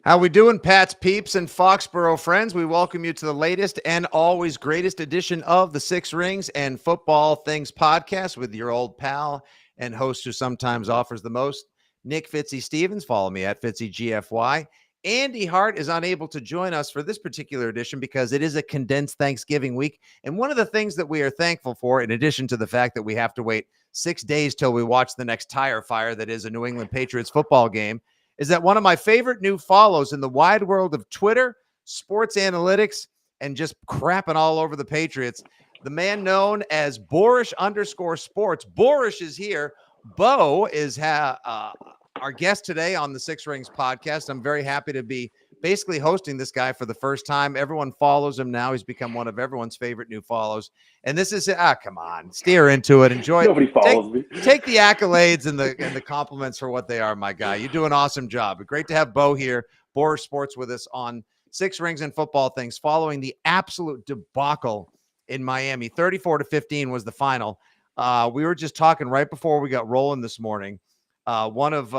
How we doing, Pats, peeps, and Foxborough friends? We welcome you to the latest and always greatest edition of the Six Rings and Football Things podcast with your old pal and host who sometimes offers the most, Nick Fitzy Stevens. Follow me at FitzyGFY. Andy Hart is unable to join us for this particular edition because it is a condensed Thanksgiving week. And one of the things that we are thankful for, in addition to the fact that we have to wait 6 days till we watch the next tire fire that is a New England Patriots football game, is that one of my favorite new follows in the wide world of Twitter, sports analytics, and just crapping all over the Patriots, the man known as Borish_sports. Borish is here. Bo is our guest today on the Six Rings podcast. I'm very happy to be basically hosting this guy for the first time. Everyone follows him now. He's become one of everyone's favorite new follows. And this is come on, steer into it. Enjoy it. Nobody follows me. Take the accolades and the compliments for what they are, my guy. You do an awesome job. Great to have Bo here, Borish Sports, with us on Six Rings and Football Things following the absolute debacle in Miami. 34-15 was the final. We were just talking right before we got rolling this morning. One of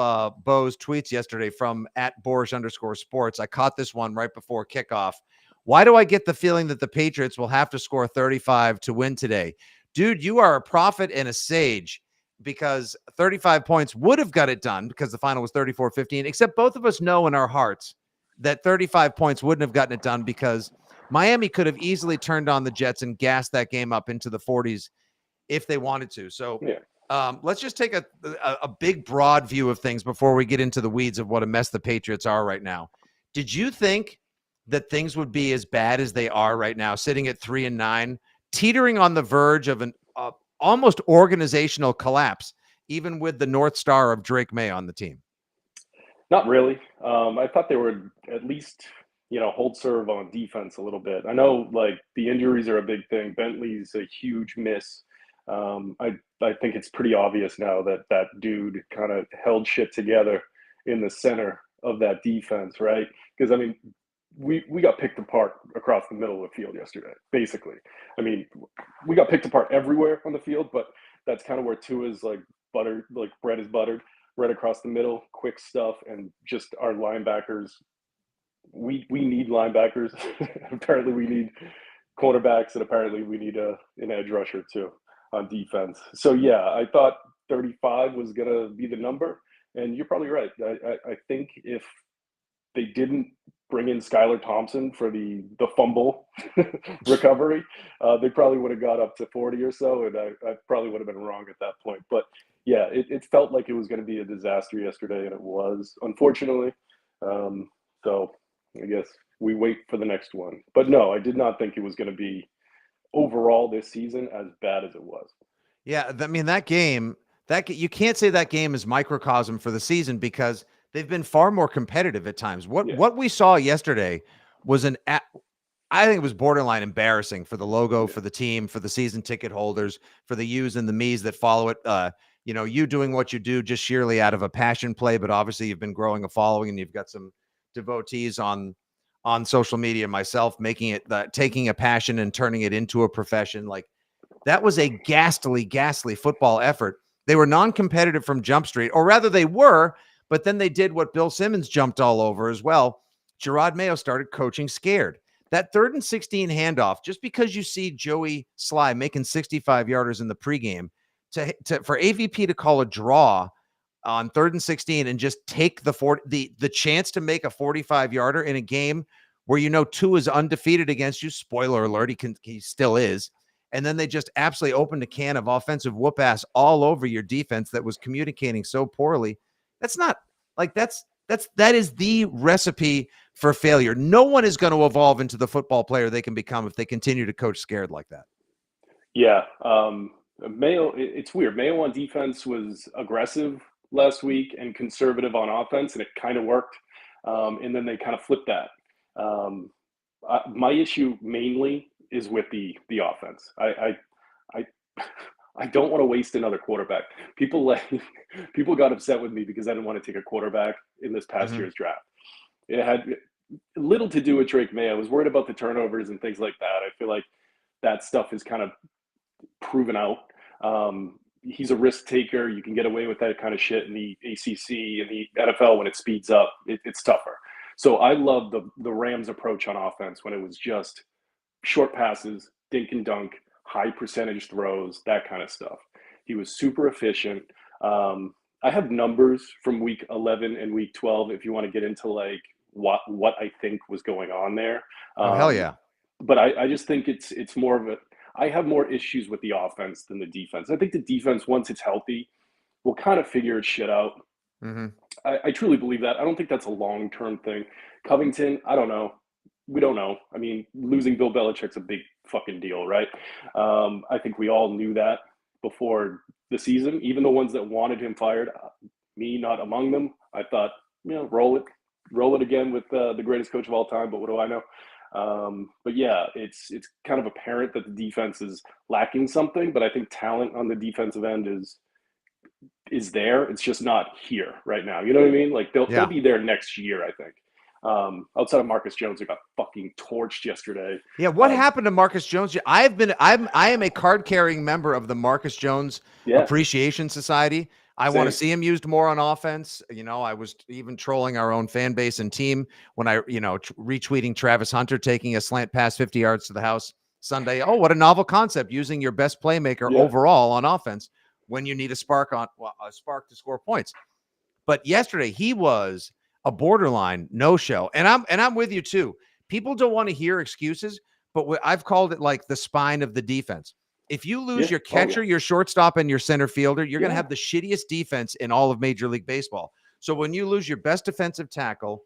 Bo's tweets yesterday from @Borish_sports. I caught this one right before kickoff. Why do I get the feeling that the Patriots will have to score 35 to win today? Dude, you are a prophet and a sage, because 35 points would have got it done because the final was 34-15, except both of us know in our hearts that 35 points wouldn't have gotten it done because Miami could have easily turned on the Jets and gassed that game up into the 40s if they wanted to. So let's just take a big, broad view of things before we get into the weeds of what a mess the Patriots are right now. Did you think that things would be as bad as they are right now, sitting at 3-9, teetering on the verge of an almost organizational collapse, even with the North Star of Drake May on the team? Not really. I thought they would at least, hold serve on defense a little bit. I know, like, the injuries are a big thing. Bentley's a huge miss. I think it's pretty obvious now that that dude kind of held shit together in the center of that defense, right? Because, I mean, we got picked apart across the middle of the field yesterday, basically. I mean, we got picked apart everywhere on the field, but that's kind of where Tua's bread is buttered, right across the middle, quick stuff, and just our linebackers. We need linebackers. Apparently we need cornerbacks, and apparently we need an edge rusher too on defense. So yeah, I thought 35 was gonna be the number, and you're probably right. I think if they didn't bring in Skylar Thompson for the fumble recovery, they probably would have got up to 40 or so, and I probably would have been wrong at that point. But yeah, it felt like it was going to be a disaster yesterday, and it was, unfortunately. So I guess we wait for the next one. But no, I did not think it was going to be overall this season as bad as it was. Yeah, I mean, that game, you can't say that game is microcosm for the season because they've been far more competitive at times. What we saw yesterday was I think it was borderline embarrassing for the logo, for the team, for the season ticket holders, for the yous and the me's that follow it. You doing what you do just sheerly out of a passion play, but obviously you've been growing a following and you've got some devotees on social media, myself, making it taking a passion and turning it into a profession. Like, that was a ghastly football effort. They were non-competitive from Jump Street, or rather they were, but then they did what Bill Simmons jumped all over as well. Gerard Mayo started coaching scared. That 3rd and 16 handoff, just because you see Joey Sly making 65-yarders in the pregame, for AVP to call a draw on 3rd and 16 and just take the chance to make a 45-yarder in a game where Tua is undefeated against you. Spoiler alert, he still is. And then they just absolutely opened a can of offensive whoop ass all over your defense that was communicating so poorly. That's not like that is the recipe for failure. No one is going to evolve into the football player they can become if they continue to coach scared like that. Yeah. Mayo, it's weird. Mayo on defense was aggressive last week and conservative on offense, and it kind of worked. And then they kind of flipped that. My issue mainly is with the offense. I don't want to waste another quarterback. People got upset with me because I didn't want to take a quarterback in this past year's draft. It had little to do with Drake May. I was worried about the turnovers and things like that. I feel like that stuff is kind of proven out. He's a risk taker. You can get away with that kind of shit in the ACC and the NFL when it speeds up. It's tougher. So I love the Rams' approach on offense when it was just short passes, dink and dunk, high percentage throws, that kind of stuff. He was super efficient. I have numbers from week 11 and week 12 if you want to get into like what I think was going on there. Oh, hell yeah. But I just think it's more of a I have more issues with the offense than the defense. I think the defense, once it's healthy, will kind of figure its shit out. Mm-hmm. I truly believe that. I don't think that's a long-term thing. Covington, I don't know. We don't know. I mean, losing Bill Belichick's a big fucking deal, right? I think we all knew that before the season. Even the ones that wanted him fired, me not among them. I thought, roll it again with the greatest coach of all time. But what do I know? But yeah, it's kind of apparent that the defense is lacking something. But I think talent on the defensive end is there. It's just not here right now. You know what I mean? Like they'll be there next year, I think. Outside of Marcus Jones, who got fucking torched yesterday. Yeah, what happened to Marcus Jones? I am a card carrying member of the Marcus Jones Appreciation Society. I want to see him used more on offense. I was even trolling our own fan base and team when I, retweeting Travis Hunter taking a slant pass 50 yards to the house Sunday. Oh, what a novel concept, using your best playmaker overall on offense when you need a spark to score points. But yesterday he was a borderline no-show. And I'm with you too. People don't want to hear excuses, but I've called it like the spine of the defense. If you lose your catcher, your shortstop, and your center fielder, you're going to have the shittiest defense in all of Major League Baseball. So when you lose your best defensive tackle,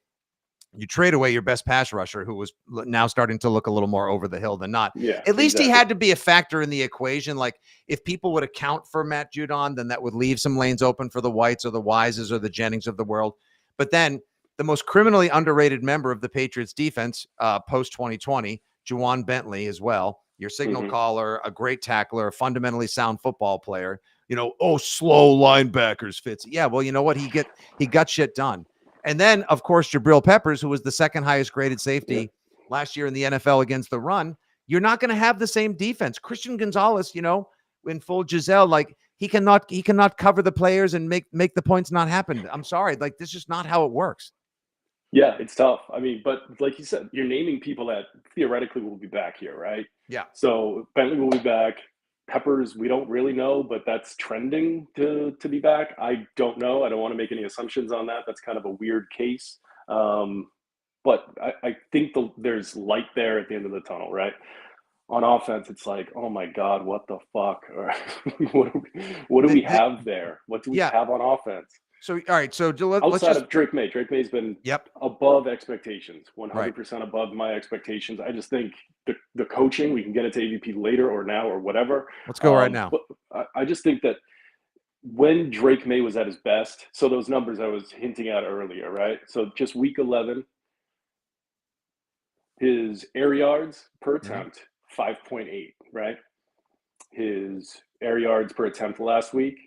you trade away your best pass rusher, who was now starting to look a little more over the hill than not. Yeah, at least he had to be a factor in the equation. Like if people would account for Matt Judon, then that would leave some lanes open for the Whites or the Wises or the Jennings of the world. But then the most criminally underrated member of the Patriots defense post 2020, Juwan Bentley as well, your signal caller, a great tackler, a fundamentally sound football player, slow linebackers Fitz. Yeah, well, you know what? He got shit done. And then, of course, Jabril Peppers, who was the second highest graded safety last year in the NFL against the run. You're not going to have the same defense. Christian Gonzalez, in full Giselle, like he cannot cover the players and make the points not happen. I'm sorry. Like, this is just not how it works. Yeah, it's tough. I mean, but like you said, you're naming people that theoretically will be back here, right? Yeah. So Bentley will be back. Peppers, we don't really know, but that's trending to be back. I don't know. I don't want to make any assumptions on that. That's kind of a weird case. But I think there's light there at the end of the tunnel, right? On offense, it's like, oh my God, what the fuck? Or what do we have there? What do we have on offense? So, all right. So outside of Drake May, Drake May's been above expectations, 100% above my expectations. I just think the coaching, we can get it to AVP later or now or whatever. Let's go right now. But I just think that when Drake May was at his best, so those numbers I was hinting at earlier, right? So just week 11, his air yards per attempt, 5.8, right? His air yards per attempt last week,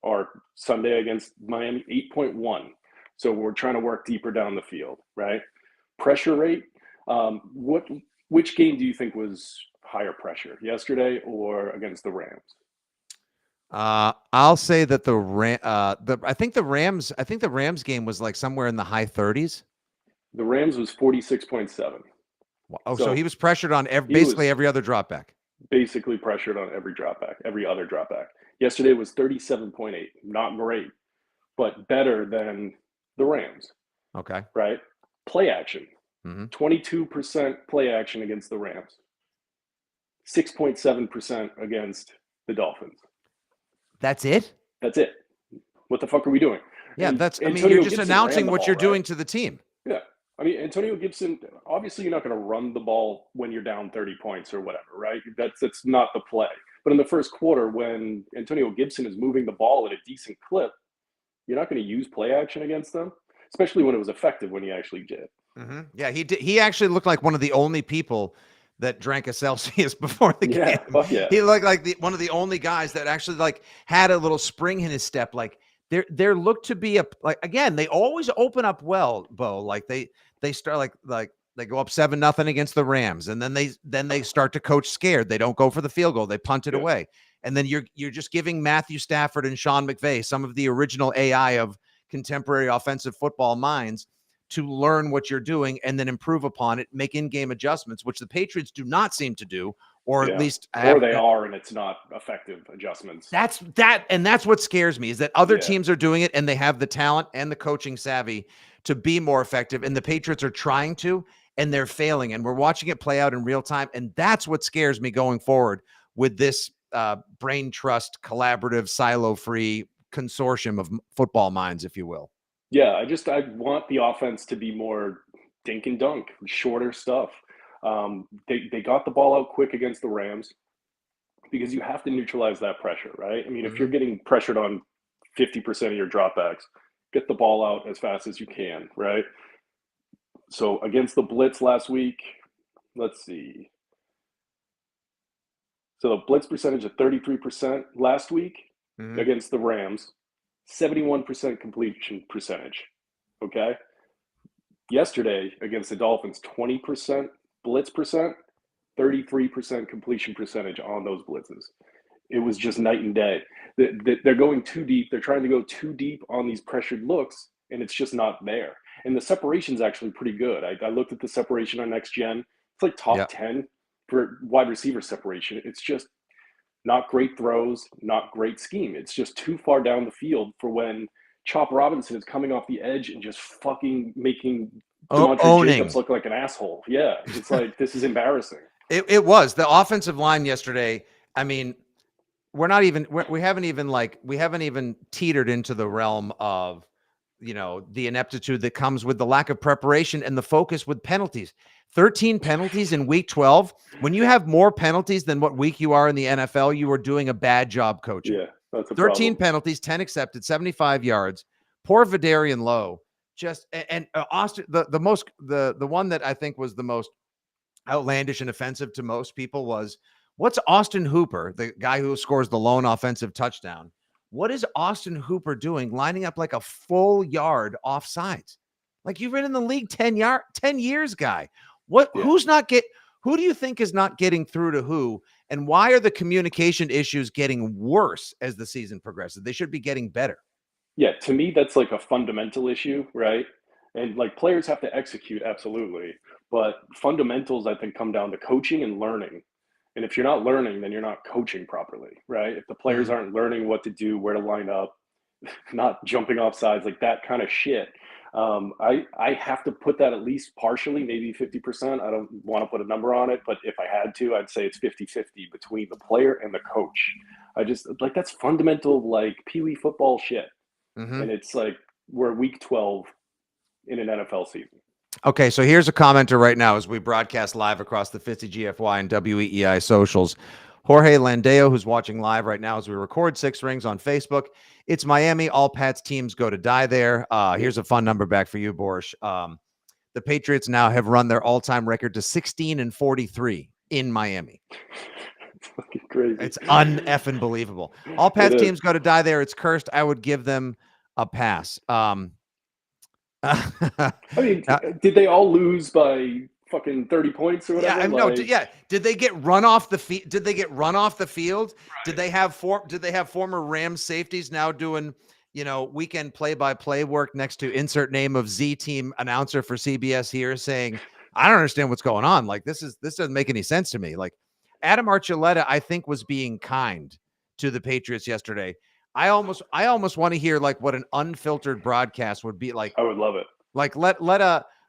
or Sunday against Miami, 8.1. So we're trying to work deeper down the field, right? Pressure rate. Which game do you think was higher pressure, yesterday or against the Rams? I'll say that I think the Rams game was like somewhere in the high 30s. The Rams was 46.7. Oh, so he was pressured on basically every other drop back. Basically pressured on every drop back, every other drop back. Yesterday was 37.8. Not great, but better than the Rams. Okay. Right? Play action. 22% play action against the Rams. 6.7% against the Dolphins. That's it? That's it. What the fuck are we doing? Yeah, you're just announcing what you're doing to the team. Yeah. I mean, Antonio Gibson, obviously you're not going to run the ball when you're down 30 points or whatever, right? That's not the play. But in the first quarter, when Antonio Gibson is moving the ball at a decent clip, you're not going to use play action against them, especially when it was effective when he actually did. Yeah, he did. He actually looked like one of the only people that drank a Celsius before the game. Yeah. He looked like one of the only guys that actually like had a little spring in his step. Like there looked to be again, they always open up well, Bo. Like they start like they go up 7-0 against the Rams, and then they start to coach scared. They don't go for the field goal. They punt it away. And then you're just giving Matthew Stafford and Sean McVay, some of the original AI of contemporary offensive football minds, to learn what you're doing and then improve upon it, make in-game adjustments, which the Patriots do not seem to do, or at least or they are, and it's not effective adjustments. That's what scares me, is that other teams are doing it and they have the talent and the coaching savvy to be more effective, and the Patriots are trying to, and they're failing, and we're watching it play out in real time, and that's what scares me going forward with this brain trust, collaborative, silo-free consortium of football minds, if you will. Yeah, I want the offense to be more dink and dunk, shorter stuff. They got the ball out quick against the Rams because you have to neutralize that pressure, right? I mean, if you're getting pressured on 50% of your dropbacks, get the ball out as fast as you can, right? So against the blitz last week, let's see. So the blitz percentage of 33% last week against the Rams, 71% completion percentage, okay? Yesterday against the Dolphins, 20% blitz percent, 33% completion percentage on those blitzes. It was just night and day. They're going too deep. They're trying to go too deep on these pressured looks, and it's just not there. And the separation's actually pretty good. I looked at the separation on Next Gen. It's like top 10 for wide receiver separation. It's just not great throws, not great scheme. It's just too far down the field for when Chop Robinson is coming off the edge and just fucking making DeMontre Jacobs look like an asshole. Yeah, it's like, this is embarrassing. It was. The offensive line yesterday, I mean, we haven't even teetered into the realm of, the ineptitude that comes with the lack of preparation and the focus with penalties. 13 penalties in week 12. When you have more penalties than what week you are in the NFL, you are doing a bad job coaching. Yeah, that's a 13 problem. Penalties, 10 accepted, 75 yards. Poor Vidarian Lowe. Austin, the one that I think was the most outlandish and offensive to most people was, what's Austin Hooper, the guy who scores the lone offensive touchdown? What is Austin Hooper doing lining up like a full yard off sides? Like, you've been in the league 10 years, guy. Who do you think is not getting through to who? And why are the communication issues getting worse as the season progresses? They should be getting better. Yeah, to me, that's like a fundamental issue, right? And like, players have to execute, absolutely. But fundamentals, I think, come down to coaching and learning. And if you're not learning, then you're not coaching properly, right? If the players aren't learning what to do, where to line up, not jumping off sides, like that kind of shit, I have to put that at least partially, maybe 50%. I don't want to put a number on it, but if I had to, I'd say it's 50-50 between the player and the coach. I just, like, that's fundamental, like, Pee-wee football shit. And it's like, we're week 12 in an NFL season. Okay, so here's a commenter right now as we broadcast live across the 50 GFY and WEEI socials. Jorge Landeo, who's watching live right now as we record Six Rings on Facebook. It's Miami. All Pats teams go to die there. Here's a fun number back for you, Borsch. The Patriots now have run their all-time record to 16-43 in Miami. It's fucking crazy. It's un-effing believable. All Pats teams go to die there. It's cursed. I would give them a pass. I mean, did they all lose by fucking 30 points or whatever? Did they get run off the field? Did they get run off the field? Right. Did they have former Rams safeties now doing, weekend play-by-play work next to insert name of Z team announcer for CBS here, saying, I don't understand what's going on. Like, this doesn't make any sense to me. Like, Adam Archuleta, I think, was being kind to the Patriots yesterday. I almost want to hear like what an unfiltered broadcast would be like. I would love it. Like,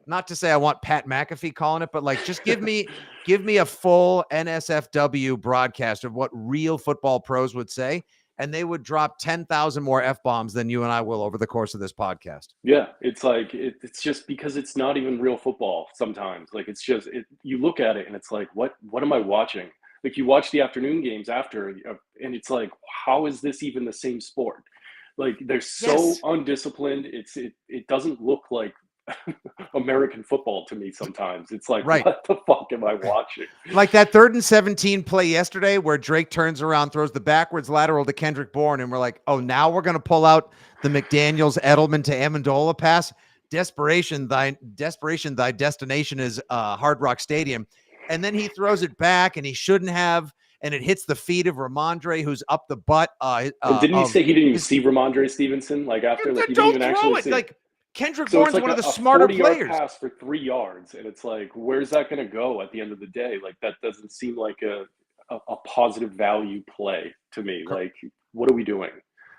not to say I want Pat McAfee calling it, but like, just give me a full NSFW broadcast of what real football pros would say, and they would drop 10,000 more F-bombs than you and I will over the course of this podcast. Yeah, it's like, it's just because it's not even real football sometimes. Like, it's just, you look at it and it's like, what am I watching? Like, you watch the afternoon games after, and it's like, how is this even the same sport? Like, they're so undisciplined. It doesn't look like American football to me sometimes. It's like, what the fuck am I watching? Like that 3rd and 17 play yesterday where Drake turns around, throws the backwards lateral to Kendrick Bourne, and we're like, oh, now we're going to pull out the McDaniels Edelman to Amendola pass. Desperation, thy destination is Hard Rock Stadium. And then he throws it back, and he shouldn't have, and it hits the feet of Ramondre, who's up the butt. Didn't he say he didn't even see Ramondre Stevenson? Like, after, like, he didn't even actually see it. Like, Kendrick So it's Bourne's like one of the a smarter 40-yard players. pass for 3 yards, and it's like, where's that going to go at the end of the day? Like that doesn't seem like a positive value play to me. Like, what are we doing?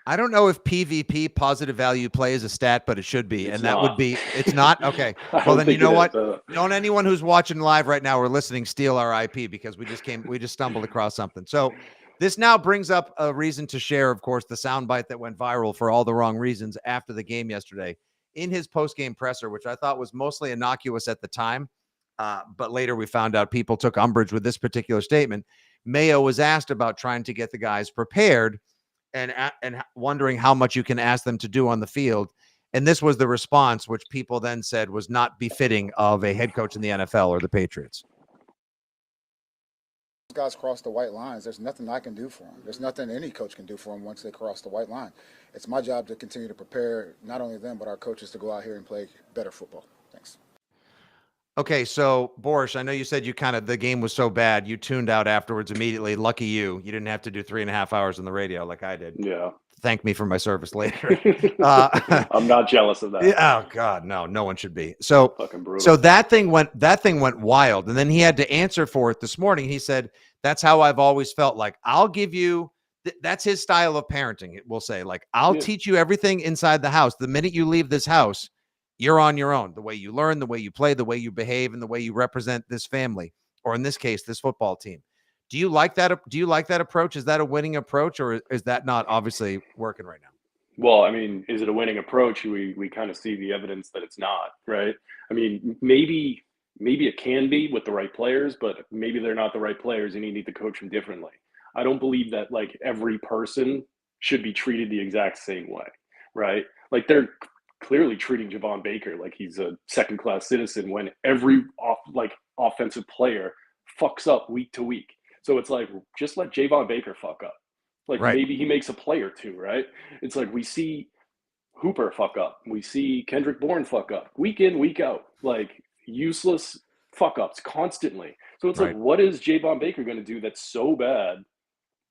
I don't know if PVP, positive value play, is a stat, but it should be. It's And that would not. be, it's not? Okay. I Well, don't then you think it know is. what? Don't anyone who's watching live right now or listening steal our IP, because we just stumbled across something. So this now brings up a reason to share, of course, the soundbite that went viral for all the wrong reasons after the game yesterday in his post-game presser, which I thought was mostly innocuous at the time. But later we found out people took umbrage with this particular statement. Mayo was asked about trying to get the guys prepared and wondering how much you can ask them to do on the field. And this was the response, which people then said was not befitting of a head coach in the NFL or the Patriots. Guys cross the white lines. There's nothing I can do for them. There's nothing any coach can do for them once they cross the white line. It's my job to continue to prepare not only them, but our coaches to go out here and play better football. Thanks. Okay, so Boris, I know you said the game was so bad, you tuned out afterwards immediately. Lucky you. You didn't have to do 3.5 hours on the radio like I did. Yeah. Thank me for my service later. I'm not jealous of that. Oh God, no one should be. So Fucking brutal. So that thing went wild. And then he had to answer for it this morning. He said, that's how I've always felt. Like, I'll give you, that's his style of parenting. It will say, like, I'll teach you everything inside the house. The minute you leave this house, you're on your own. The way you learn, the way you play, the way you behave, and the way you represent this family, or in this case, this football team. Do you like that? Do you like that approach? Is that a winning approach, or is that not obviously working right now? Well, I mean, is it a winning approach? We kind of see the evidence that it's not, right? I mean, maybe it can be with the right players, but maybe they're not the right players and you need to coach them differently. I don't believe that like every person should be treated the exact same way, right? Like they're clearly treating Javon Baker like he's a second-class citizen when every offensive player fucks up week to week. So it's like, just let Javon Baker fuck up. Like maybe he makes a play or two, right? It's like we see Hooper fuck up. We see Kendrick Bourne fuck up week in, week out, like useless fuck ups constantly. So it's like, what is Javon Baker going to do that's so bad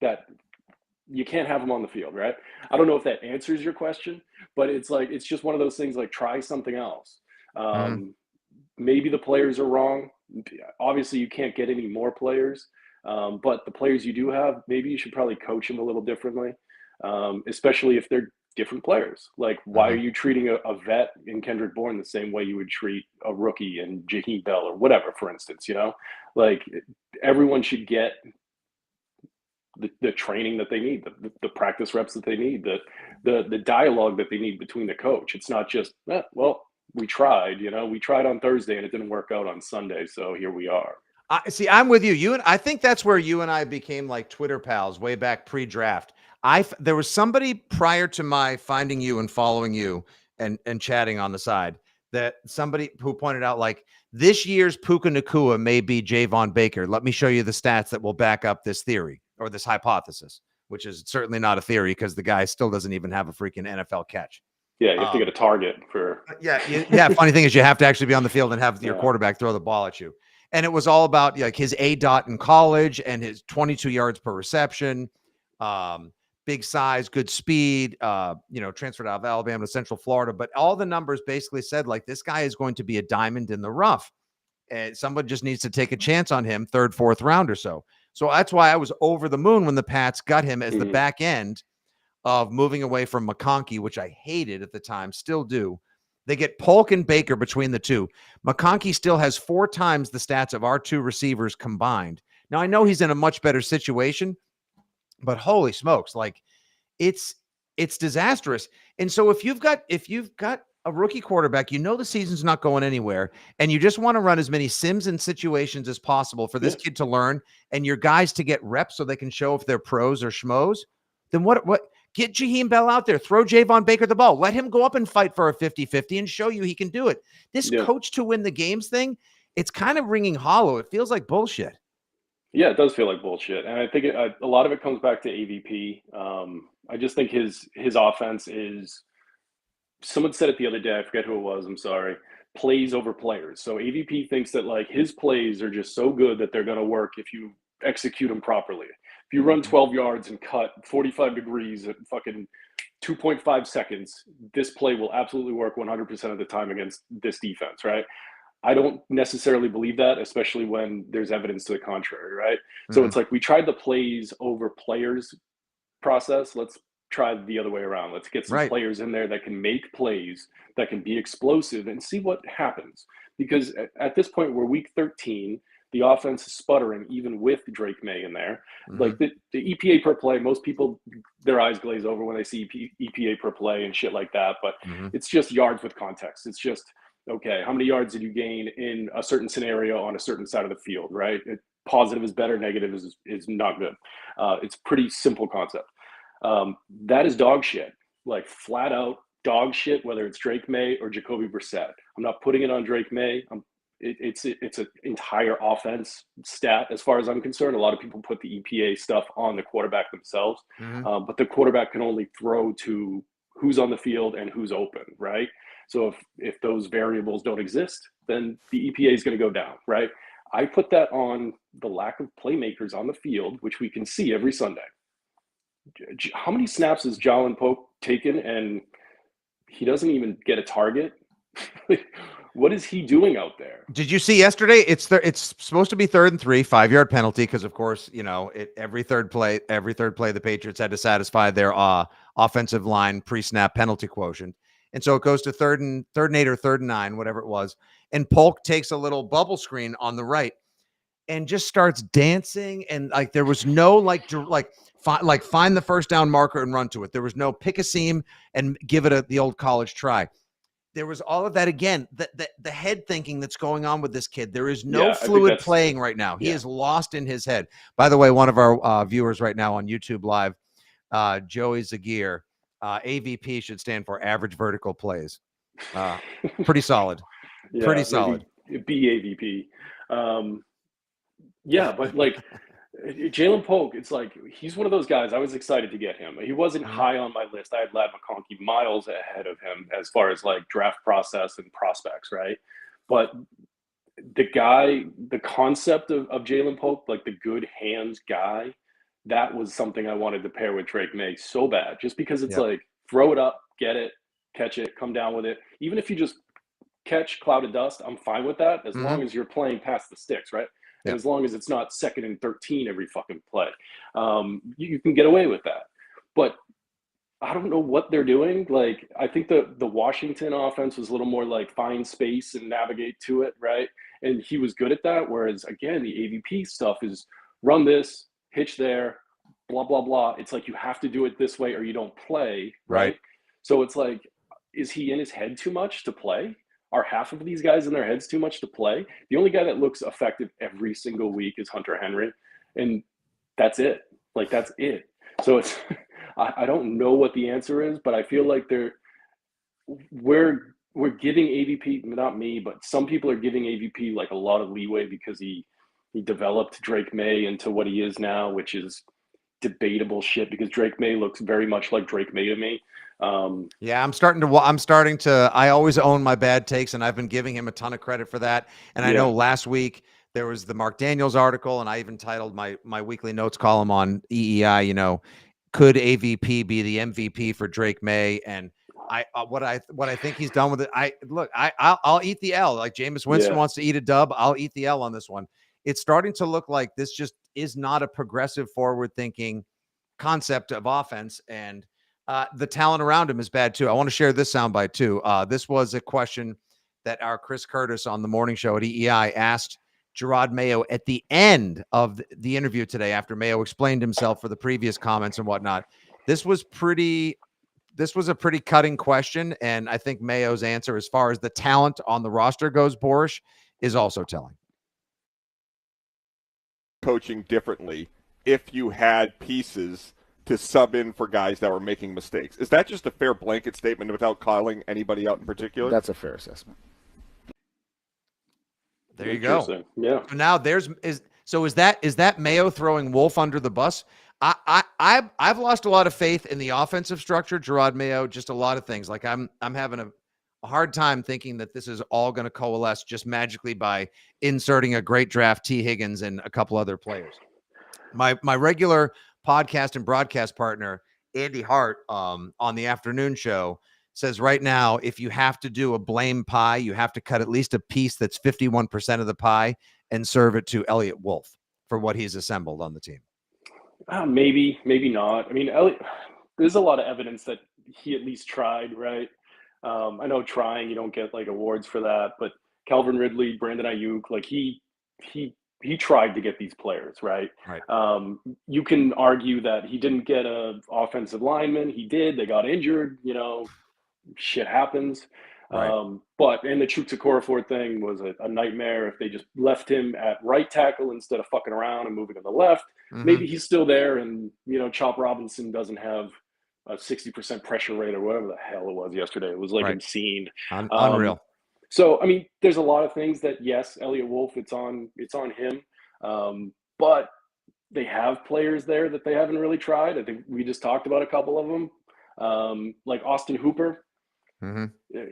that you can't have him on the field, right? I don't know if that answers your question, but it's like, it's just one of those things, like try something else. Maybe the players are wrong. Obviously you can't get any more players. But the players you do have, maybe you should probably coach them a little differently, especially if they're different players. Like, why are you treating a vet in Kendrick Bourne the same way you would treat a rookie in Jaheim Bell or whatever, for instance, you know? Like, everyone should get the training that they need, the practice reps that they need, the dialogue that they need between the coach. It's not just, well, we tried, you know, we tried on Thursday and it didn't work out on Sunday, so here we are. I'm with you. I think that's where you and I became like Twitter pals way back pre-draft. There was somebody prior to my finding you and following you and chatting on the side, that somebody who pointed out, like, this year's Puka Nacua may be Javon Baker. Let me show you the stats that will back up this theory or this hypothesis, which is certainly not a theory because the guy still doesn't even have a freaking NFL catch. Yeah, you have to get a target for. Yeah. Funny thing is, you have to actually be on the field and have your quarterback throw the ball at you. And it was all about like his ADOT in college and his 22 yards per reception, big size, good speed, transferred out of Alabama to Central Florida. But all the numbers basically said, like, this guy is going to be a diamond in the rough. And somebody just needs to take a chance on him, third, fourth round or so. So that's why I was over the moon when the Pats got him as the back end of moving away from McConkey, which I hated at the time, still do. They get Polk and Baker between the two. McConkey still has 4 times the stats of our 2 receivers combined. Now, I know he's in a much better situation, but holy smokes, like, it's disastrous. And so if you've got a rookie quarterback, you know the season's not going anywhere, and you just want to run as many sims and situations as possible for this kid to learn and your guys to get reps so they can show if they're pros or schmoes, then what get Jaheim Bell out there, throw Javon Baker the ball, let him go up and fight for a 50-50 and show you he can do it. This coach to win the games thing, it's kind of ringing hollow. It feels like bullshit. Yeah, it does feel like bullshit. And I think a lot of it comes back to AVP. I just think his offense is, someone said it the other day, I forget who it was, I'm sorry, plays over players. So AVP thinks that like his plays are just so good that they're going to work if you execute them properly. If you run 12 yards and cut 45 degrees at fucking 2.5 seconds, this play will absolutely work 100% of the time against this defense, right? I don't necessarily believe that, especially when there's evidence to the contrary, right? So it's like we tried the plays over players process. Let's try the other way around. Let's get some players in there that can make plays, that can be explosive, and see what happens. Because at this point, we're week 13. The offense is sputtering, even with Drake May in there. Like the EPA per play, most people, their eyes glaze over when they see EPA per play and shit like that. But it's just yards with context. It's just, okay, how many yards did you gain in a certain scenario on a certain side of the field, right? Positive is better, negative is not good. It's pretty simple concept. That is dog shit, like flat out dog shit, whether it's Drake May or Jacoby Brissett. I'm not putting it on Drake May. It's an entire offense stat as far as I'm concerned. A lot of people put the EPA stuff on the quarterback themselves, but the quarterback can only throw to who's on the field and who's open, right? So if those variables don't exist, then the EPA is going to go down, right? I put that on the lack of playmakers on the field, which we can see every Sunday. How many snaps has Jalen Pope taken and he doesn't even get a target? What is he doing out there? Did you see yesterday? It's supposed to be 3rd and 3, 5-yard penalty because, of course, every third play, the Patriots had to satisfy their offensive line pre-snap penalty quotient, and so it goes to 3rd and 8 or 3rd and 9, whatever it was. And Polk takes a little bubble screen on the right and just starts dancing, and like there was no find the first down marker and run to it. There was no pick a seam and give it the old college try. There was all of that again. The head thinking that's going on with this kid. There is no fluid playing right now. He is lost in his head. By the way, one of our viewers right now on YouTube Live, Joey Zagier, AVP should stand for average vertical plays. Pretty solid. Pretty solid. BAVP. But like Jalen Polk, it's like he's one of those guys. I was excited to get him. He wasn't high on my list. I had Ladd McConkey miles ahead of him as far as like draft process and prospects, right? But the concept of Jalen Polk, like the good hands guy, that was something I wanted to pair with Drake May so bad, just because it's like throw it up, get it, catch it, come down with it. Even if you just catch cloud of dust, I'm fine with that as long as you're playing past the sticks, right? And as long as it's not 2nd and 13 every fucking play, you can get away with that. But I don't know what they're doing. Like, I think the Washington offense was a little more like find space and navigate to it, right? And he was good at that. Whereas, again, the AVP stuff is run this, hitch there, blah, blah, blah. It's like you have to do it this way or you don't play, right? So it's like, is he in his head too much to play? Are half of these guys in their heads too much to play? The only guy that looks effective every single week is Hunter Henry, and that's it. Like, that's it. So it's I don't know what the answer is, but I feel like we're giving AVP, not me, but some people are giving AVP like a lot of leeway because he developed Drake May into what he is now, which is debatable shit because Drake May looks very much like Drake May to me. I'm starting to, I always own my bad takes, and I've been giving him a ton of credit for that. And I know last week there was the Mark Daniels article, and I even titled my weekly notes column on EEI, could AVP be the MVP for Drake May? And what I think he's done with it. I'll eat the L. Like Jameis Winston wants to eat a dub. I'll eat the L on this one. It's starting to look like this just is not a progressive forward thinking concept of offense. And the talent around him is bad too. I want to share this soundbite too. This was a question that our Chris Curtis on the morning show at EEI asked Gerard Mayo at the end of the interview today after Mayo explained himself for the previous comments and whatnot. This was a pretty cutting question, and I think Mayo's answer as far as the talent on the roster goes, Borish, is also telling. Coaching differently if you had pieces to sub in for guys that were making mistakes. Is that just a fair blanket statement without calling anybody out in particular? That's a fair assessment. There you go. Yeah. Now is that Mayo throwing Wolf under the bus? I've lost a lot of faith in the offensive structure, Gerard Mayo, just a lot of things. Like I'm having a hard time thinking that this is all going to coalesce just magically by inserting a great draft T. Higgins and a couple other players. My regular podcast and broadcast partner, Andy Hart on the afternoon show says right now, if you have to do a blame pie, you have to cut at least a piece that's 51% of the pie and serve it to Elliott Wolf for what he's assembled on the team. Maybe not. I mean, Elliott, there's a lot of evidence that he at least tried, right? I know trying, you don't get like awards for that, but Calvin Ridley, Brandon Ayuk, like he tried to get these players, right? Right. You can argue that he didn't get a offensive lineman. He did. They got injured. Shit happens. Right. And the Chukwueze Okorafor thing was a nightmare. If they just left him at right tackle instead of fucking around and moving to the left, maybe he's still there. And Chop Robinson doesn't have a 60% pressure rate or whatever the hell it was yesterday. It was like obscene. Unreal. So, I mean, there's a lot of things that, yes, Elliott Wolf, it's on him. But they have players there that they haven't really tried. I think we just talked about a couple of them, like Austin Hooper.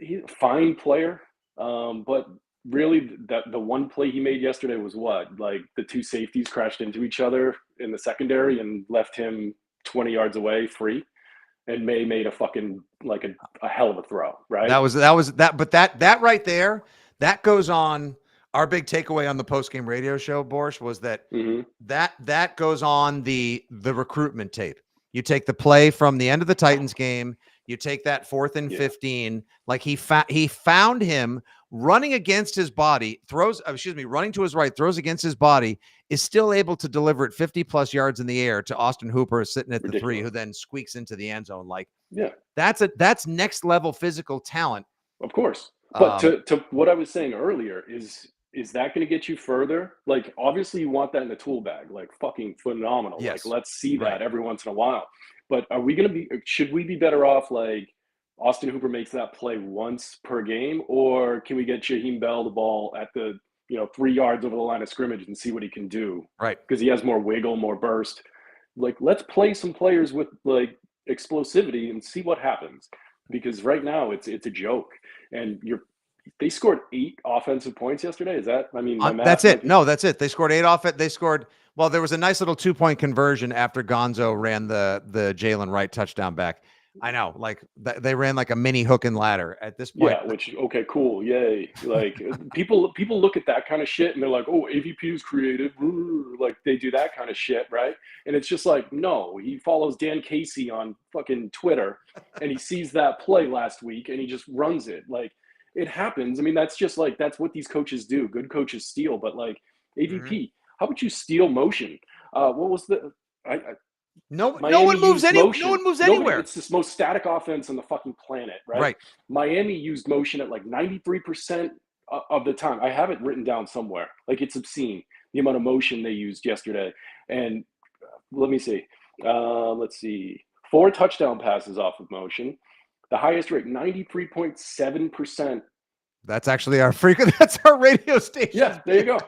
He's a fine player, but really the one play he made yesterday was what? Like the two safeties crashed into each other in the secondary and left him 20 yards away free. And May made a fucking like a hell of a throw, right? That was that. But that right there, that goes on. Our big takeaway on the post-game radio show, Borsch, was that that goes on the recruitment tape. You take the play from the end of the Titans game. You take that 4th and 15. Like he found him running against his body, running to his right, throws against his body, is still able to deliver it 50+ yards in the air to Austin Hooper sitting at the 3, who then squeaks into the end zone. Like, that's next level physical talent. Of course. But to what I was saying earlier is that going to get you further? Like, obviously you want that in the tool bag, like fucking phenomenal. Yes. Like, let's see that every once in a while. But should we be better off like Austin Hooper makes that play once per game, or can we get Shaheem Bell the ball at the 3 yards over the line of scrimmage and see what he can do? Right. Because he has more wiggle, more burst. Like, let's play some players with like explosivity and see what happens. Because right now it's a joke. And they scored 8 offensive points yesterday. Is that? I mean, my math, that's it. No, that's it. They scored 8 off it. They scored. Well, there was a nice little 2-point conversion after Gonzo ran the Jalen Wright touchdown back. I know, like they ran like a mini hook and ladder at this point. Yeah, which okay, cool, yay! Like people look at that kind of shit and they're like, "Oh, AVP is creative," like they do that kind of shit, right? And it's just like, no, he follows Dan Casey on fucking Twitter, and he sees that play last week and he just runs it. Like it happens. I mean, that's just like that's what these coaches do. Good coaches steal, but like AVP, how about you steal motion? What was the? No one moves anywhere. It's the most static offense on the fucking planet, right? Right. Miami used motion at like 93% of the time. I have it written down somewhere. Like it's obscene the amount of motion they used yesterday. And let me see. Let's see. 4 touchdown passes off of motion. The highest rate, 93.7%. That's actually that's our radio station. Yeah, there you go.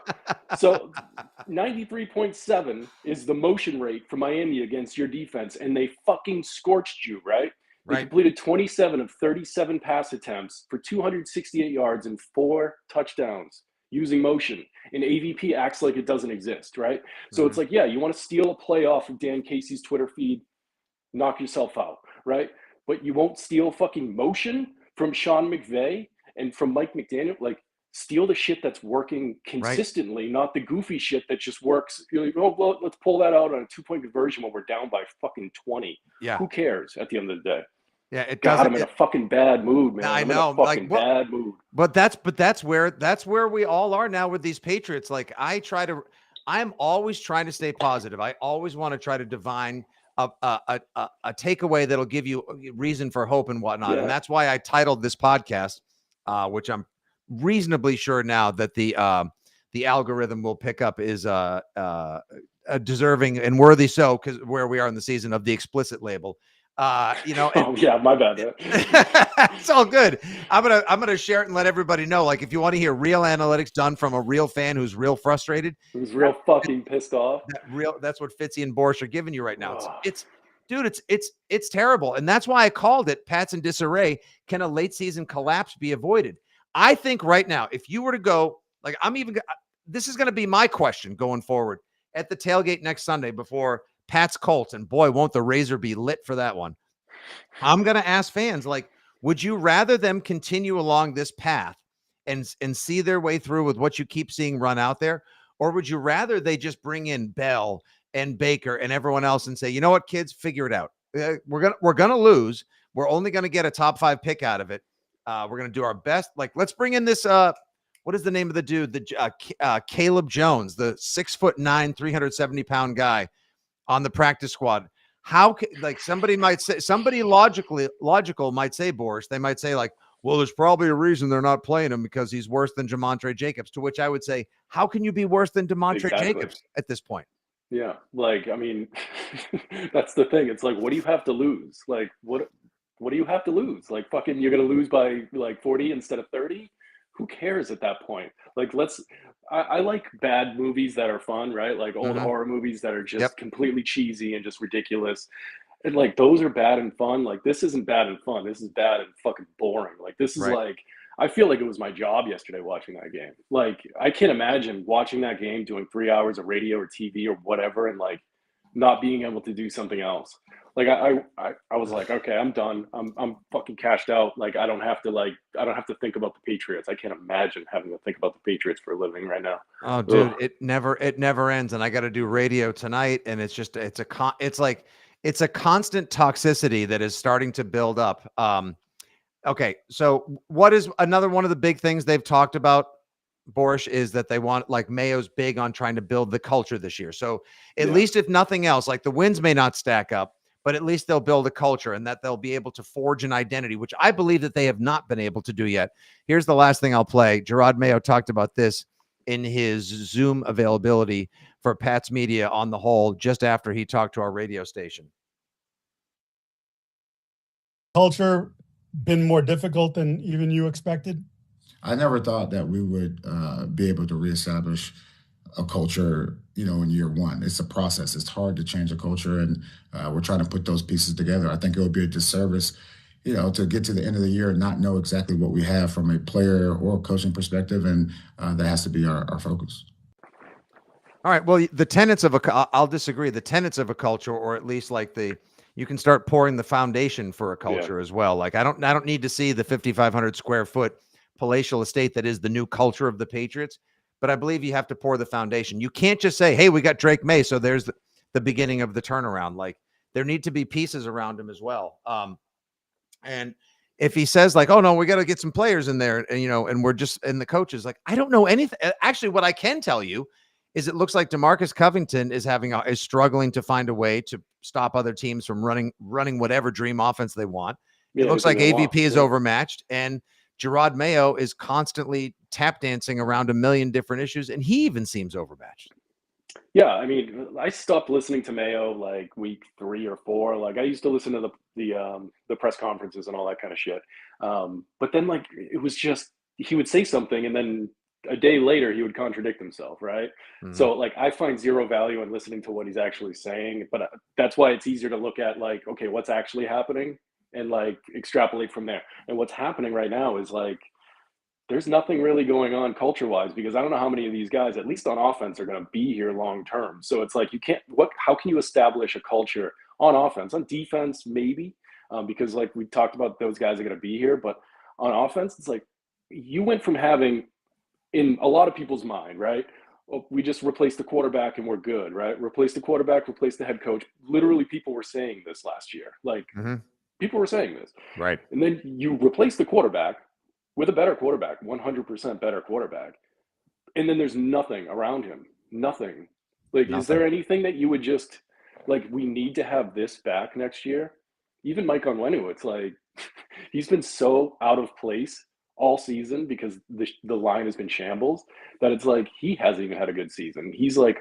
So 93.7 is the motion rate for Miami against your defense, and they fucking scorched you, right? They completed 27 of 37 pass attempts for 268 yards and 4 touchdowns using motion. And AVP acts like it doesn't exist, right? So it's like, yeah, you want to steal a play off of Dan Casey's Twitter feed, knock yourself out, right? But you won't steal fucking motion from Sean McVay and from Mike McDaniel. Like, steal the shit that's working consistently, not the goofy shit that just works. You're like, oh, well, let's pull that out on a 2-point conversion when we're down by fucking 20. Yeah. Who cares at the end of the day? Yeah, it God, doesn't. I'm in a fucking bad mood, man. I I'm know, in a fucking bad mood. But that's where we all are now with these Patriots. Like I'm always trying to stay positive. I always want to try to divine a takeaway that'll give you reason for hope and whatnot. Yeah. And that's why I titled this podcast, which I'm reasonably sure now that the algorithm will pick up is a deserving and worthy so, because where we are in the season, of the explicit label. Oh yeah, my bad. It's all good. I'm gonna share it and let everybody know. Like, if you want to hear real analytics done from a real fan who's real frustrated, who's real fucking pissed off. That's what Fitzy and Borsch are giving you right now. It's terrible, and that's why I called it Pats in disarray. Can a late season collapse be avoided? I think right now, if you were to go, like, this is going to be my question going forward at the tailgate next Sunday before Pat's Colts, and boy, won't the razor be lit for that one. I'm going to ask fans, like, would you rather them continue along this path and see their way through with what you keep seeing run out there? Or would you rather they just bring in Bell and Baker and everyone else and say, you know what, kids, figure it out. We're going to lose. We're only going to get a top 5 pick out of it. We're going to do our best. Like, let's bring in this, what is the name of the dude? Caleb Jones, the 6'9", 370-pound guy on the practice squad. How like somebody might say, somebody logical might say, Boris, they might say like, well, there's probably a reason they're not playing him because he's worse than Demontre Jacobs, to which I would say, how can you be worse than Demontre Jacobs at this point? Yeah. Like, I mean, that's the thing. It's like, what do you have to lose? Like, what do you have to lose? Like, fucking, you're going to lose by like 40 instead of 30. Who cares at that point? Like, I like bad movies that are fun, right? Like old horror movies that are just completely cheesy and just ridiculous. And like, those are bad and fun. Like, this isn't bad and fun. This is bad and fucking boring. Like, this is like, I feel like it was my job yesterday watching that game. Like, I can't imagine watching that game, doing 3 hours of radio or TV or whatever, and like not being able to do something else. Like, I was like, okay, I'm done. I'm fucking cashed out. Like, I don't have to think about the Patriots. I can't imagine having to think about the Patriots for a living right now. Oh, dude, it never ends. And I got to do radio tonight. And it's just, it's a constant toxicity that is starting to build up. Okay. So what is another one of the big things they've talked about, Boris, is that they want, like, Mayo's big on trying to build the culture this year. So at least if nothing else, like the wins may not stack up, but at least they'll build a culture and that they'll be able to forge an identity, which I believe that they have not been able to do yet. Here's the last thing I'll play. Gerard Mayo talked about this in his Zoom availability for Pat's Media on the whole, just after he talked to our radio station. Culture been more difficult than even you expected? I never thought that we would be able to reestablish a culture, in year one. It's a process. It's hard to change a culture, and we're trying to put those pieces together. I think it would be a disservice, to get to the end of the year and not know exactly what we have from a player or coaching perspective, and that has to be our focus. All right. Well, the tenets of I'll disagree. The tenets of a culture, or at least like you can start pouring the foundation for a culture as well. Like, I don't need to see the 5,500 square foot palatial estate that is the new culture of the Patriots, but I believe you have to pour the foundation. You can't just say, hey, we got Drake May, so there's the beginning of the turnaround. Like, there need to be pieces around him as well. And if he says like, oh no, we got to get some players in there, and and we're just, and the coach is like, I don't know anything. Actually, what I can tell you is it looks like DeMarcus Covington is struggling to find a way to stop other teams from running whatever dream offense they want. It looks like AVP is overmatched, and Gerard Mayo is constantly tap dancing around a million different issues, and he even seems overmatched. Yeah, I mean, I stopped listening to Mayo like week 3 or 4. Like, I used to listen to the press conferences and all that kind of shit. But then, like, it was just, he would say something and then a day later he would contradict himself, right? Mm-hmm. So like, I find zero value in listening to what he's actually saying, but that's why it's easier to look at like, okay, what's actually happening and like extrapolate from there. And what's happening right now is like, there's nothing really going on culture-wise, because I don't know how many of these guys, at least on offense, are going to be here long-term. So it's like, how can you establish a culture on offense? On defense, maybe, because like we talked about, those guys are going to be here. But on offense, it's like, you went from having, in a lot of people's mind, right? Oh, we just replaced the quarterback and we're good, right? Replace the quarterback, replace the head coach. Literally, people were saying this last year. Like, people were saying this. Right. And then you replace the quarterback with a better quarterback, 100% better quarterback. And then there's nothing around him. Nothing. Like, Is there anything that you would just, like, we need to have this back next year? Even Mike Onwenu, it's like, he's been so out of place all season because the line has been shambles that it's like, he hasn't even had a good season. He's like,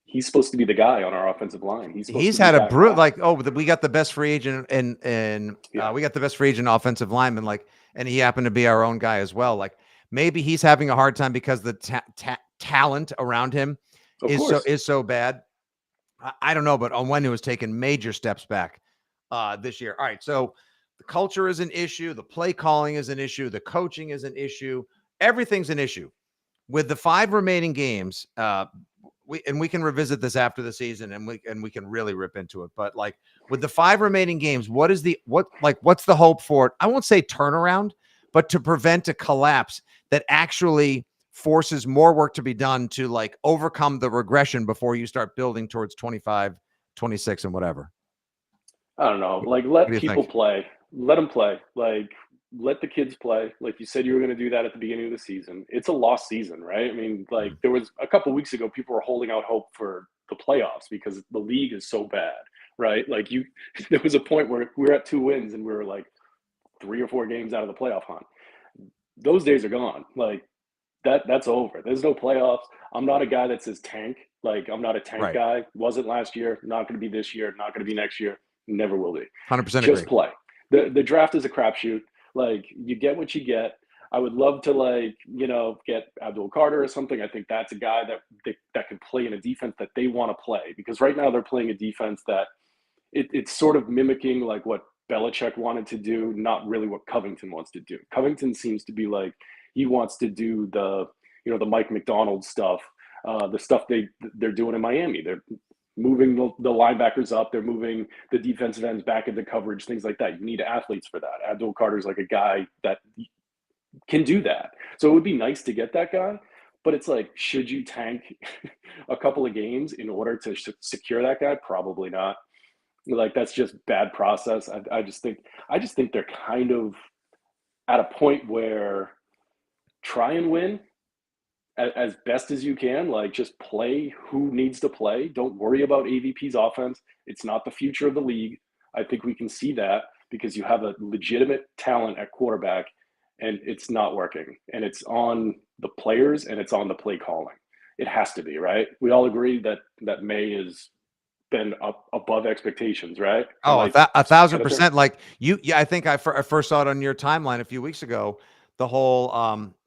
he's supposed to be the guy on our offensive line. He's had a brute, like, we got the best free agent and we got the best free agent offensive lineman, like, and he happened to be our own guy as well. Like, maybe he's having a hard time because the talent around him is so bad. I don't know, but Onwenu has taken major steps back this year. All right, so the culture is an issue. The play calling is an issue. The coaching is an issue. Everything's an issue. With the 5 remaining games, we can revisit this after the season, and we can really rip into it. But like with the 5 remaining games, what's the hope for it? I won't say turnaround, but to prevent a collapse that actually forces more work to be done to like overcome the regression before you start building towards 25, 26 and whatever. I don't know. Like, What let do you people think? play. Let them play. Like, let the kids play. Like you said, you were going to do that at the beginning of the season. It's a lost season, right? I mean, like there was a couple weeks ago, people were holding out hope for the playoffs because the league is so bad, right? Like there was a point where we were at 2 wins and we were like 3 or 4 games out of the playoff hunt. Those days are gone. Like that's over. There's no playoffs. I'm not a guy that says tank. Like I'm not a tank Right. guy. Wasn't last year. Not going to be this year. Not going to be next year. Never will be. 100% Just agree. play. The draft is a crapshoot. Like you get what you get. I would love to get Abdul Carter or something. I think that's a guy that can play in a defense that they want to play, because right now they're playing a defense that it's sort of mimicking like what Belichick wanted to do, not really what Covington wants to do. Covington seems to be like he wants to do the Mike McDonald stuff, the stuff they're doing in Miami. They're moving the linebackers up. They're moving the defensive ends back into coverage, things like that. You need athletes for that. Abdul Carter's like a guy that can do that. So it would be nice to get that guy, but it's like, should you tank a couple of games in order to secure that guy? Probably not. Like that's just bad process. I just think they're kind of at a point where try and win as best as you can. Like just play who needs to play. Don't worry about AVP's offense. It's not the future of the league. I think we can see that because you have a legitimate talent at quarterback and it's not working. And it's on the players and it's on the play calling. It has to be, right? We all agree that May is been up above expectations, right? Oh, 1,000%. Like I think I first saw it on your timeline a few weeks ago. The whole,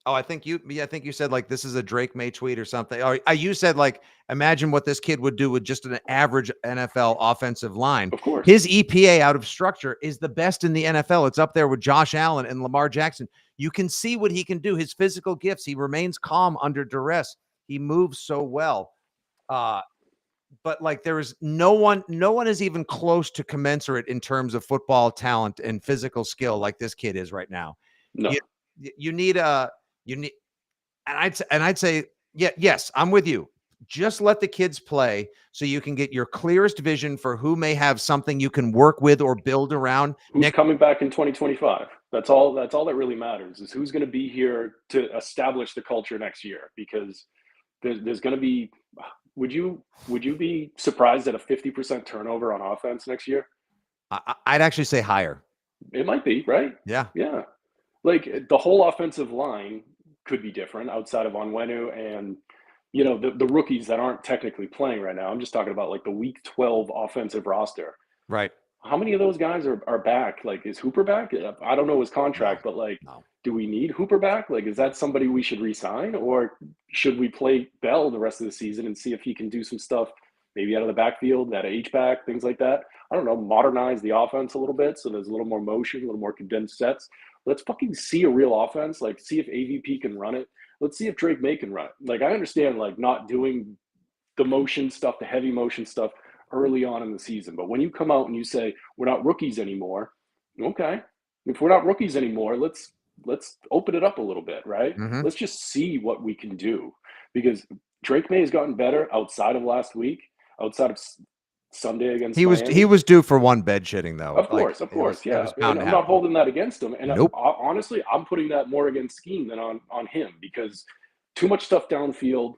I think you said like this is a Drake May tweet or something. Or you said like, imagine what this kid would do with just an average NFL offensive line. Of course, his EPA out of structure is the best in the NFL. It's up there with Josh Allen and Lamar Jackson. You can see what he can do. His physical gifts. He remains calm under duress. He moves so well. But like there is no one is even close to commensurate in terms of football talent and physical skill like this kid is right now. No. You need and I'd say, yes, I'm with you. Just let the kids play so you can get your clearest vision for who may have something you can work with or build around. Who's coming back in 2025? That's all that really matters is who's going to be here to establish the culture next year, because there's going to be. Would you be surprised at a 50% turnover on offense next year? I'd actually say higher. It might be, right? Yeah. Like the whole offensive line could be different outside of Onwenu and the rookies that aren't technically playing right now. I'm just talking about like the week 12 offensive roster. Right. How many of those guys are back? Like, is Hooper back? I don't know his contract, but like, do we need Hooper back? Like, is that somebody we should re-sign, or should we play Bell the rest of the season and see if he can do some stuff, maybe out of the backfield, out of H-back, things like that? I don't know, modernize the offense a little bit so there's a little more motion, a little more condensed sets. Let's fucking see a real offense. Like, see if AVP can run it. Let's see if Drake May can run it. Like, I understand, like, not doing the motion stuff, the heavy motion stuff early on in the season. But when you come out and you say, we're not rookies anymore, okay. If we're not rookies anymore, let's open it up a little bit, right? Mm-hmm. Let's just see what we can do. Because Drake May has gotten better outside of last week, outside of Sunday against Miami. He was due for one bed shitting, though. Of course, yeah. And I'm not holding that against him. And honestly, I'm putting that more against scheme than on him, because too much stuff downfield,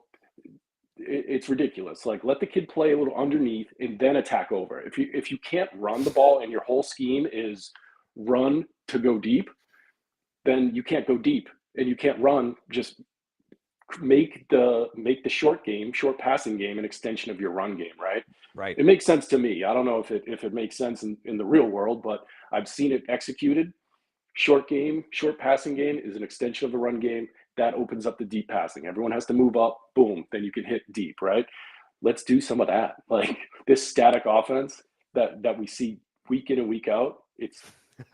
it's ridiculous. Like, let the kid play a little underneath and then attack over. If you can't run the ball and your whole scheme is run to go deep, then you can't go deep, and you can't run. Just make the short passing game an extension of your run game, right? Right. It makes sense to me. I don't know if it makes sense in the real world, but I've seen it executed. Short passing game is an extension of the run game. That opens up the deep passing. Everyone has to move up, boom, then you can hit deep, right? Let's do some of that. Like this static offense that we see week in and week out, it's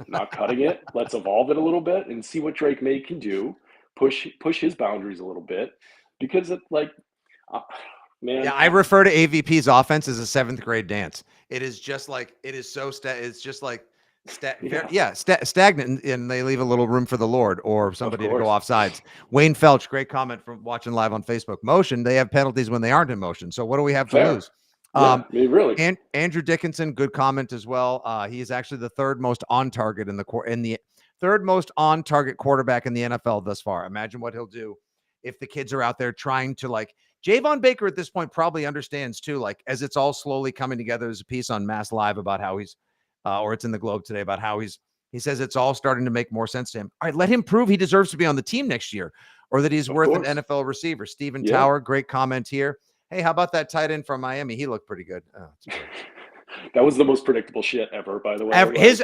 not cutting it. Let's evolve it a little bit and see what Drake May can do. Push his boundaries a little bit, because man. Yeah, I refer to AVP's offense as a 7th grade dance. It is just like it is so it's just like stagnant, and they leave a little room for the Lord or somebody to go off sides. Wayne Felch, great comment from watching live on Facebook. Motion, they have penalties when they aren't in motion. So what do we have to lose? I mean, really. And Andrew Dickinson, good comment as well. He is actually the third most on target third most on target quarterback in the NFL thus far. Imagine what he'll do if the kids are out there trying to like Javon Baker at this point probably understands too, like as it's all slowly coming together. There's a piece on Mass Live about how he's or it's in the Globe today about how he says it's all starting to make more sense to him. All right, let him prove he deserves to be on the team next year or that he's worth an NFL receiver. Stephen Tower, great comment here. Hey, how about that tight end from Miami? He looked pretty good. Oh, that was the most predictable shit ever, by the way.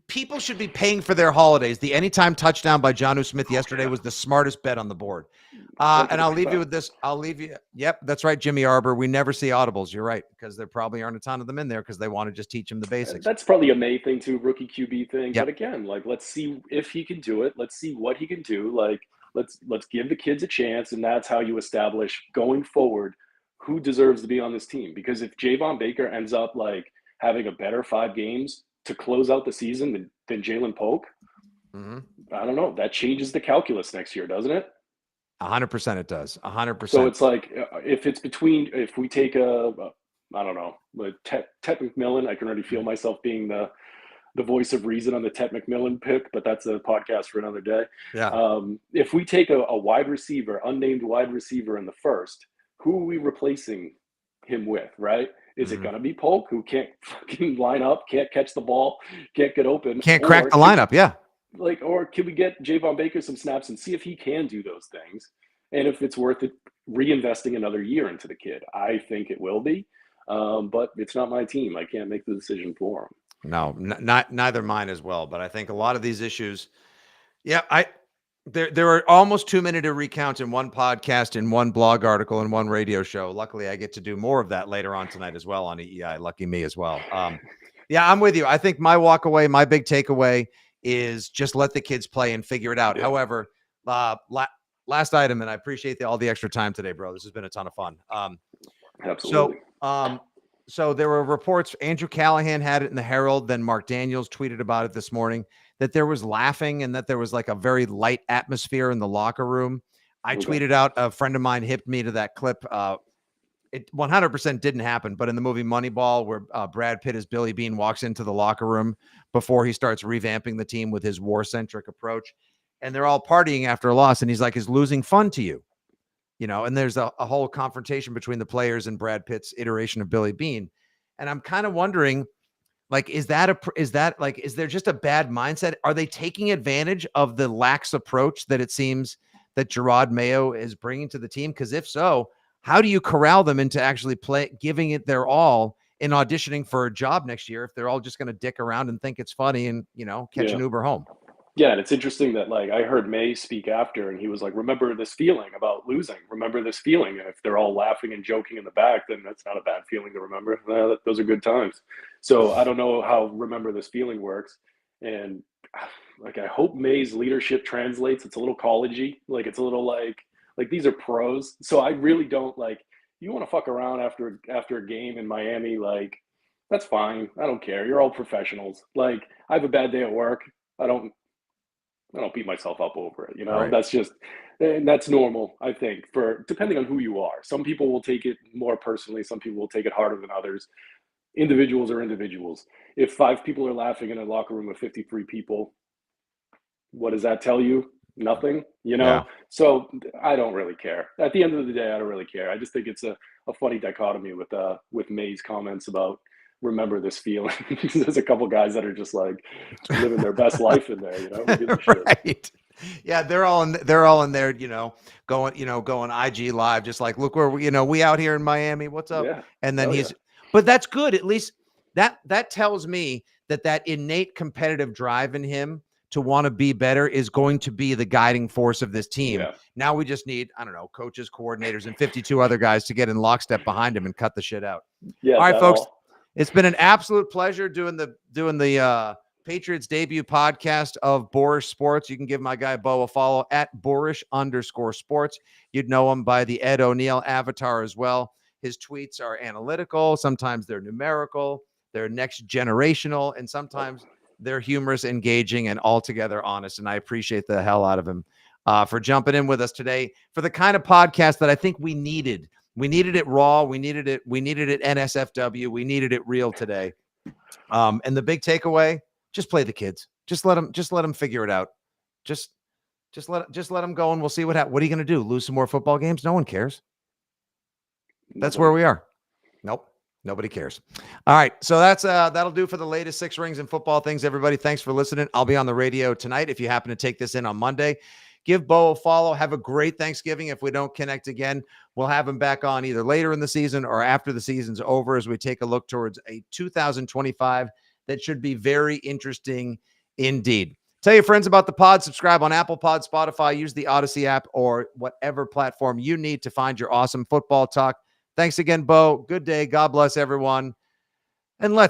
People should be paying for their holidays. The anytime touchdown by Jonnu Smith yesterday was the smartest bet on the board. And I'll leave you with this. Yep, that's right, Jimmy Arbor. We never see audibles. You're right, because there probably aren't a ton of them in there because they want to just teach him the basics. That's probably a May thing too, rookie QB thing. Yep. But again, like let's see if he can do it. Let's see what he can do. Like let's give the kids a chance, and that's how you establish going forward who deserves to be on this team. Because if Javon Baker ends up like having a better 5 games to close out the season than Jalen Polk, I don't know. That changes the calculus next year, doesn't it? 100% it does. 100%. So it's like if we take I don't know, Tet McMillan, I can already feel myself being the voice of reason on the Tet McMillan pick, but that's a podcast for another day. Yeah. If we take a wide receiver, unnamed wide receiver in the first, who are we replacing him with, right? Is it going to be Polk, who can't fucking line up, can't catch the ball, can't get open? Can't crack the lineup, yeah. Or can we get Javon Baker some snaps and see if he can do those things? And if it's worth it, reinvesting another year into the kid. I think it will be, but it's not my team. I can't make the decision for him. No, neither mine as well. But I think a lot of these issues, there are almost too many to recount in one podcast, in one blog article, in one radio show. Luckily, I get to do more of that later on tonight as well on EEI. Lucky me as well. I'm with you. I think my big takeaway is just let the kids play and figure it out. Yeah. However, last item, and I appreciate all the extra time today, bro. This has been a ton of fun. Absolutely. So there were reports. Andrew Callahan had it in the Herald. Then Mark Daniels tweeted about it this morning that there was laughing and that there was like a very light atmosphere in the locker room. I tweeted out, a friend of mine hipped me to that clip. It 100% didn't happen, but in the movie Moneyball, where Brad Pitt as Billy Beane walks into the locker room before he starts revamping the team with his war-centric approach, and they're all partying after a loss, and he's like, "Is losing fun to you?" You know, and there's a whole confrontation between the players and Brad Pitt's iteration of Billy Beane, and I'm kind of wondering, like, is there just a bad mindset? Are they taking advantage of the lax approach that it seems that Gerard Mayo is bringing to the team? Because if so, how do you corral them into actually giving it their all in auditioning for a job next year if they're all just going to dick around and think it's funny and, catch an Uber home? Yeah, and it's interesting that, like, I heard May speak after, and he was like, remember this feeling about losing. Remember this feeling. And if they're all laughing and joking in the back, then that's not a bad feeling to remember. Those are good times. So I don't know how remember this feeling works. And, like, I hope May's leadership translates. It's a little collegey. Like, it's a little like these are pros. So I really don't, like, you want to fuck around after a game in Miami, like, that's fine. I don't care. You're all professionals. Like, I have a bad day at work. I don't beat myself up over it. Right. That's normal, I think, for depending on who you are. Some people will take it more personally. Some people will take it harder than others. Individuals are individuals. If 5 people are laughing in a locker room with 53 people, what does that tell you? Nothing, Yeah. So I don't really care. At the end of the day, I don't really care. I just think it's a funny dichotomy with May's comments about remember this feeling. There's a couple guys that are just like living their best life in there, Right. Yeah, they're all in there, going IG live, just like, look where we out here in Miami. What's up? Yeah. And then but that's good. At least that tells me that innate competitive drive in him to want to be better is going to be the guiding force of this team. Yeah. Now we just need, I don't know, coaches, coordinators, and 52 other guys to get in lockstep behind him and cut the shit out. Yeah. All right, folks. It's been an absolute pleasure doing the Patriots debut podcast of Boorish Sports. You can give my guy Bo a follow at Boorish_sports. You'd know him by the Ed O'Neill avatar as well. His tweets are analytical. Sometimes they're numerical. They're next generational. And sometimes they're humorous, engaging, and altogether honest. And I appreciate the hell out of him for jumping in with us today for the kind of podcast that I think we needed. We needed it raw. We needed it NSFW. We needed it real today. And the big takeaway, just play the kids. Just let them figure it out. Just let them go, and we'll see what happens. What are you going to do? Lose some more football games? No one cares. That's where we are. Nope. Nobody cares. All right. So that'll do for the latest 6 rings and football things, everybody. Thanks for listening. I'll be on the radio tonight. If you happen to take this in on Monday, give Bo a follow. Have a great Thanksgiving. If we don't connect again, we'll have him back on either later in the season or after the season's over as we take a look towards a 2025 that should be very interesting indeed. Tell your friends about the pod. Subscribe on Apple Pod, Spotify. Use the Odyssey app or whatever platform you need to find your awesome football talk. Thanks again, Bo. Good day. God bless everyone. And let's